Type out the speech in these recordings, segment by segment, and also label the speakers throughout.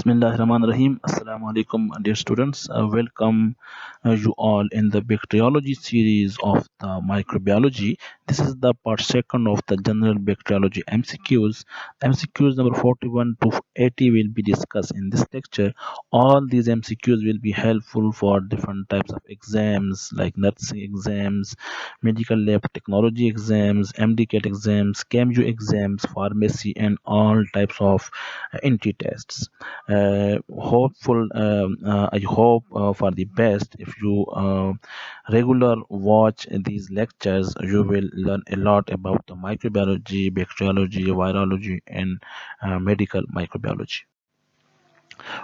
Speaker 1: Bismillahirrahmanirrahim. Assalamu alaikum, dear students. Welcome you all in the bacteriology series of the microbiology. This is the part second of the general bacteriology MCQs. MCQs number 41 to 80 will be discussed in this lecture. All these MCQs will be helpful for different types of exams like nursing exams, medical lab technology exams, MDCAT exams, CAMU exams, pharmacy, and all types of NT tests. I hope for the best. If you regular watch these lectures, you will learn a lot about the microbiology, bacteriology, virology, and medical microbiology.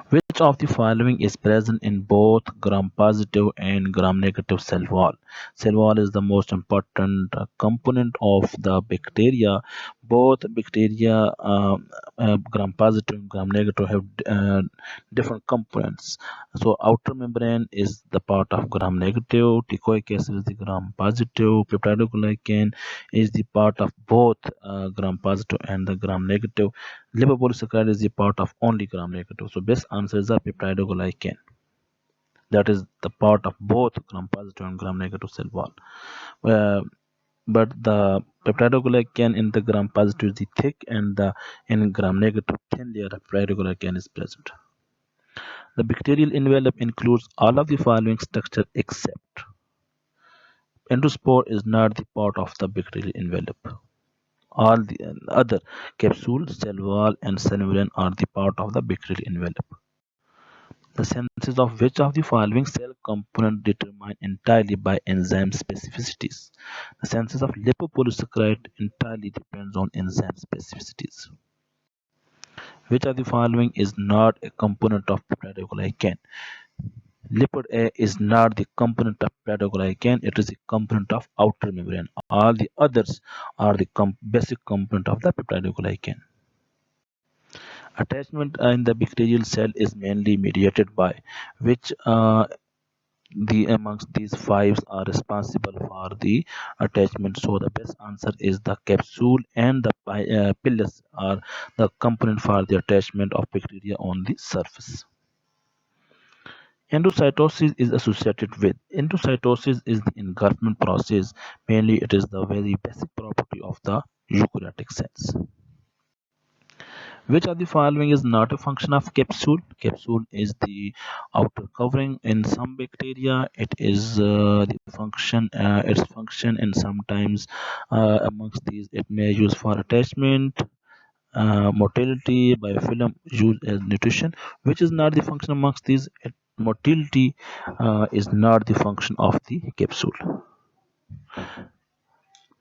Speaker 1: Which of the following is present in both gram-positive and gram-negative cell wall? Cell wall is the most important component of the bacteria. Both bacteria, gram-positive and gram-negative, have different components. So outer membrane is the part of gram-negative, teichoic acid is the gram-positive, peptidoglycan is the part of both gram-positive and the gram-negative. Lipopolysaccharide is the part of only gram-negative. So best answer is the peptidoglycan. That is the part of both gram-positive and gram-negative cell wall. But the peptidoglycan in the gram-positive is the thick, and the in gram-negative thin layer of peptidoglycan is present. The bacterial envelope includes all of the following structure except endospore is not the part of the bacterial envelope. All the other capsule, cell wall, and cell membrane are the part of the bacterial envelope. The senses of which of the following cell component determined entirely by enzyme specificities? The senses of lipopolysaccharide entirely depends on enzyme specificities. Which of the following is not a component of peptidoglycan? Lipid A is not the component of peptidoglycan, it is a component of outer membrane. All the others are the basic component of the peptidoglycan. Attachment in the bacterial cell is mainly mediated by which amongst these five are responsible for the attachment. So the best answer is the capsule and the pilus are the component for the attachment of bacteria on the surface. Endocytosis is associated with endocytosis is the engulfment process. Mainly it is the very basic property of the eukaryotic cells. Which of the following is not a function of capsule? Capsule is the outer covering. In some bacteria, it is the function, its function, and sometimes amongst these, it may use for attachment, motility, biofilm, used as nutrition. Which is not the function amongst these? Motility is not the function of the capsule.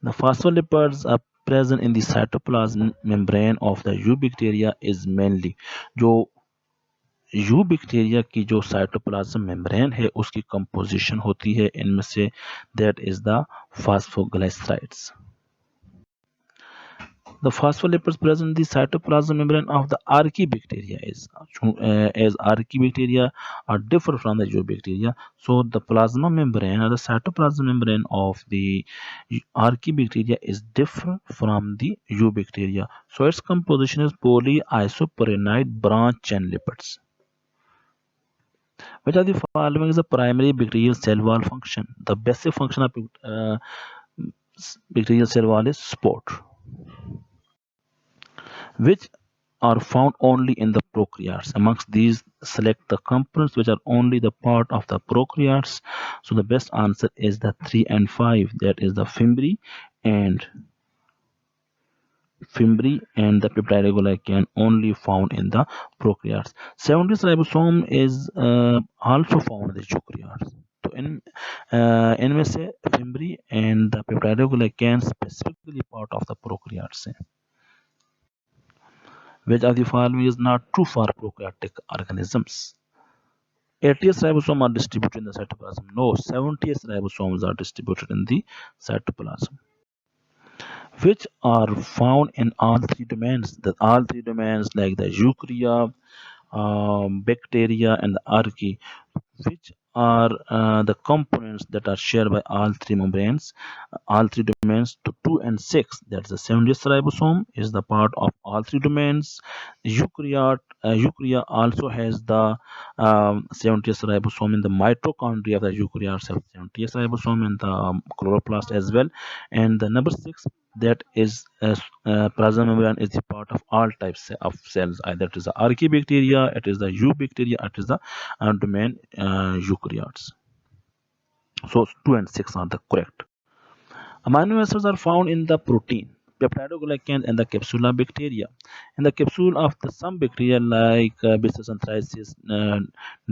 Speaker 1: The phospholipids are present in the cytoplasm membrane of the eubacteria is mainly जो eubacteria की जो cytoplasm membrane है उसकी composition होती है इनमें से that is the phosphoglycerides. The phospholipids present in the cytoplasm membrane of the archaeo-bacteria is as archaeo-bacteria are different from the eubacteria. So the plasma membrane or the cytoplasm membrane of the archaeo-bacteria is different from the eubacteria. So its composition is polyisoprenoid branch chain lipids. Which of the following is the primary bacterial cell wall function? The basic function of bacterial cell wall is support, which are found only in the prokaryotes. Amongst these, select the components which are only the part of the prokaryotes. So the best answer is the 3 and 5. That is the fimbriae and the peptidoglycan only found in the prokaryotes. 70 ribosome is also found in the eukaryotes. So इनमें से fimbriae and the peptidoglycan specifically part of the prokaryotes. Which of the following is not true for prokaryotic organisms? 80s ribosomes are distributed in the cytoplasm. No, 70s ribosomes are distributed in the cytoplasm. Which are found in all three domains? All three domains like the eukarya, bacteria, and the archaea. Which are the components that are shared by all three membranes, all three domains to 2 and 6. That's the 70th ribosome is the part of all three domains. Eukarya also has the 70th ribosome in the mitochondria of the eukarya itself, 70th ribosome in the chloroplast as well. And the number 6, that is plasma membrane, is the part of all types of cells. Either it is the archaeo-bacteria, it is the eubacteria, it is the domain eukaryotes. So 2 and 6 are the correct. Amino acids are found in the protein, peptidoglycans, and the capsule bacteria. In the capsule of some bacteria like Bacillus anthracis,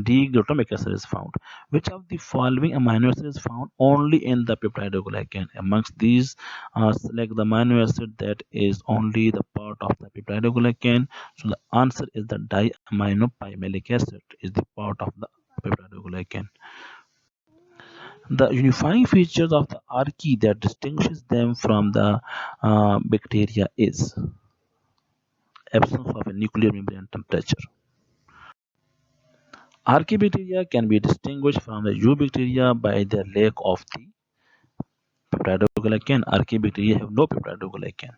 Speaker 1: D-glutamic acid is found. Which of the following amino acids is found only in the peptidoglycan? Amongst these, select the amino acid that is only the part of the peptidoglycan. So the answer is the diaminopymalic acid is the part of the peptidoglycan. The unifying features of the archaea that distinguishes them from the bacteria is absence of a nuclear membrane temperature. Archaeobacteria can be distinguished from the eubacteria by their lack of the peptidoglycan. Archaeobacteria have no peptidoglycan.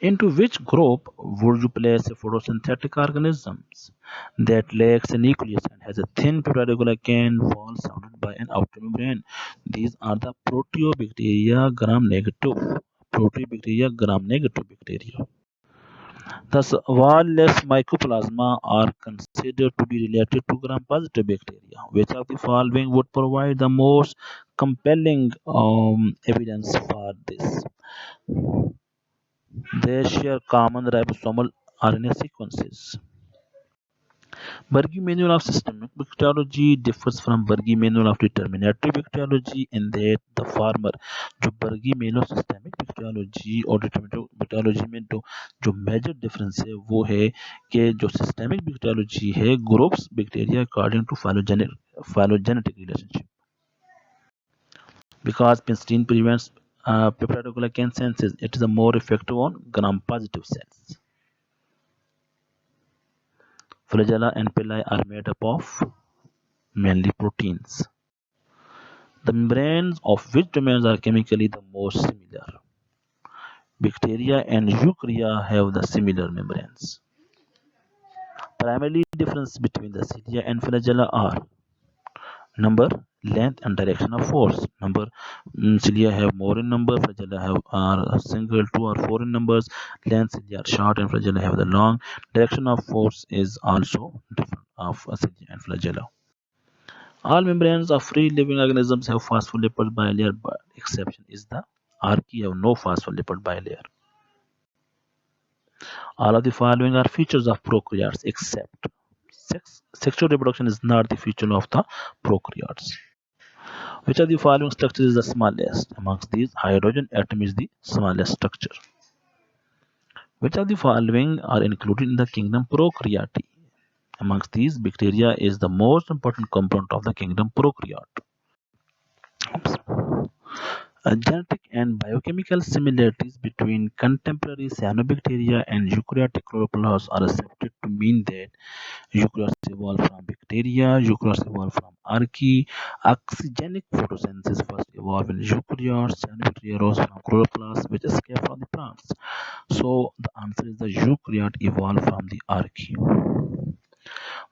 Speaker 1: Into which group would you place photosynthetic organisms that lacks a nucleus and has a thin peptidoglycan wall surrounded by an outer membrane? These are the proteobacteria gram-negative. Proteobacteria gram-negative bacteria. Thus, wall-less mycoplasma are considered to be related to gram-positive bacteria. Which of the following would provide the most compelling evidence for this? They share common ribosomal RNA sequences. Berge manual of systemic bacteriology differs from Berge manual of determinatory bacteriology in that the former जो Berge manual systemic bacteriology और determinatory bacteriology में जो major difference है वो है कि जो systemic bacteriology है groups bacteria according to phylogenetic relationship. Because penicillin prevents peptidoglycan senses, it is a more effective on gram-positive cells. Flagella and villi are made up of mainly proteins. The membranes of which domains are chemically the most similar? Bacteria and eukarya have the similar membranes. Primary difference between the cilia and flagella are number, length, and direction of force. Cilia have more in number, flagella are single, 2 or 4 in numbers. Length, cilia are short and flagella have the long. Direction of force is also different of cilia and flagella. All membranes of free living organisms have phospholipid bilayer, but exception is the archaea have no phospholipid bilayer. All of the following are features of prokaryotes except sexual reproduction is not the feature of the prokaryotes. Which of the following structures is the smallest? Amongst these, hydrogen atom is the smallest structure. Which of the following are included in the kingdom prokaryote? Amongst these, bacteria is the most important component of the kingdom prokaryote. Genetic and biochemical similarities between contemporary cyanobacteria and eukaryotic chloroplasts are accepted to mean that eukaryotes evolved from bacteria, eukaryotes evolved from archaea. Oxygenic photosynthesis first evolved in eukaryotes, cyanobacteria rose from chloroplasts which escaped from the plants. So the answer is the eukaryote evolved from the archaea.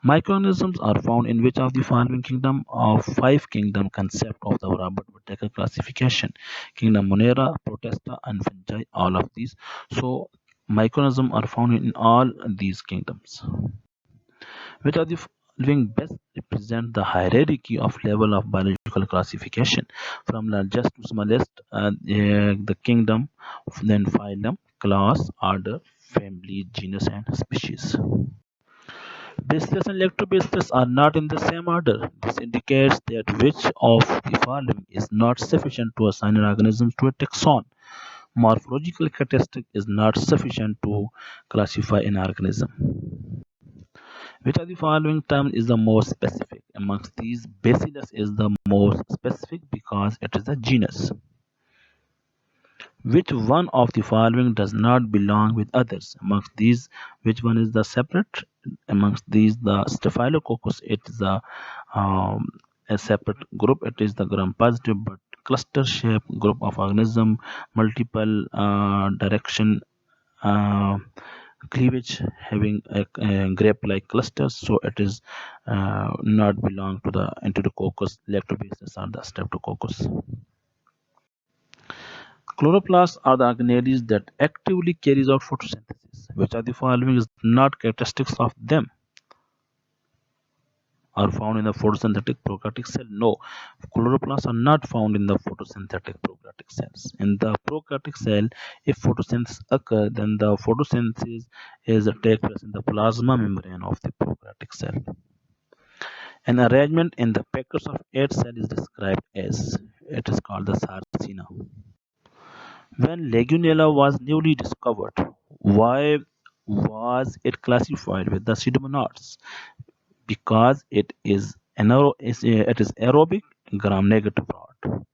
Speaker 1: Microorganisms are found in which of the following kingdom of 5 kingdom concept of the Robert Whittaker classification? Kingdom Monera, Protista, and Fungi, all of these. So microorganisms are found in all these kingdoms. Which of the following best represent the hierarchy of level of biological classification from largest to smallest? The kingdom, then phylum, class, order, family, genus, and species. Bacillus and lactobacillus are not in the same order. This indicates that which of the following is not sufficient to assign an organism to a taxon. Morphological characteristic is not sufficient to classify an organism. Which of the following terms is the most specific? Amongst these, Bacillus is the most specific because it is a genus. Which one of the following does not belong with others? Amongst these, which one is the separate? Amongst these, the Staphylococcus, it is um, a separate group. It is the gram-positive but cluster-shaped group of organism, multiple direction uh, cleavage, having a grape-like clusters. So it is not belong to the Enterococcus, Lactobacillus, or the Streptococcus. Chloroplasts are the organelles that actively carries out photosynthesis. Which are the following is not characteristics of them? Are found in the photosynthetic prokaryotic cell? No, chloroplasts are not found in the photosynthetic prokaryotic cells. In the prokaryotic cell, if photosynthesis occurs, then the photosynthesis is take place in the plasma membrane of the prokaryotic cell. An arrangement in the packets of 8 cells is described as, it is called the sarcina. When Legionella was newly discovered, why was it classified with the pseudomonads? Because it is aerobic gram-negative rod.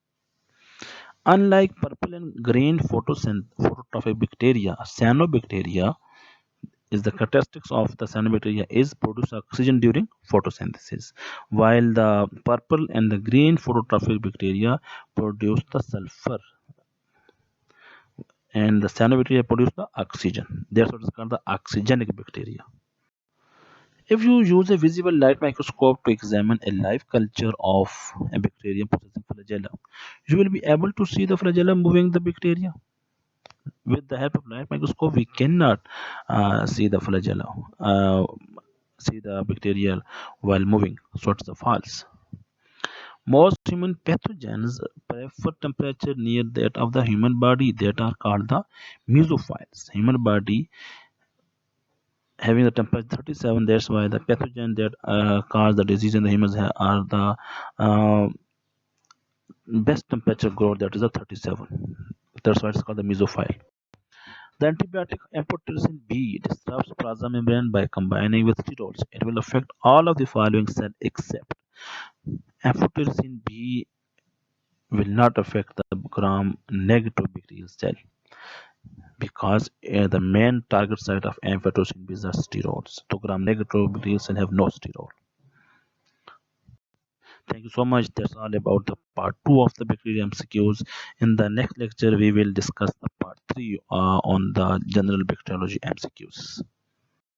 Speaker 1: Unlike purple and green phototrophic bacteria, cyanobacteria is the characteristics of the cyanobacteria is produce oxygen during photosynthesis, while the purple and the green phototrophic bacteria produce the sulfur and the cyanobacteria produce the oxygen. That's what is called the oxygenic bacteria. If you use a visible light microscope to examine a live culture of a bacterium possessing flagella, you will be able to see the flagella moving the bacteria. With the help of light microscope, we cannot see the flagella, see the bacteria while moving. So it's a false. Most human pathogens prefer temperature near that of the human body that are called the mesophiles. Human body having the temperature 37, that's why the pathogen that cause the disease in the humans are the uh, best temperature growth, that is a 37. That's why it's called the mesophile. The antibiotic amphotericin B disrupts plasma membrane by combining with steroids. It will affect all of the following cells except amphotericin B will not affect the gram negative bacterial cell because the main target site of amphotericin B is the steroids. So gram negative bacterial cell have no steroid. Thank you so much. That's all about the part 2 of the bacteria MCQs. In the next lecture, we will discuss the part 3 on the general bacteriology MCQs.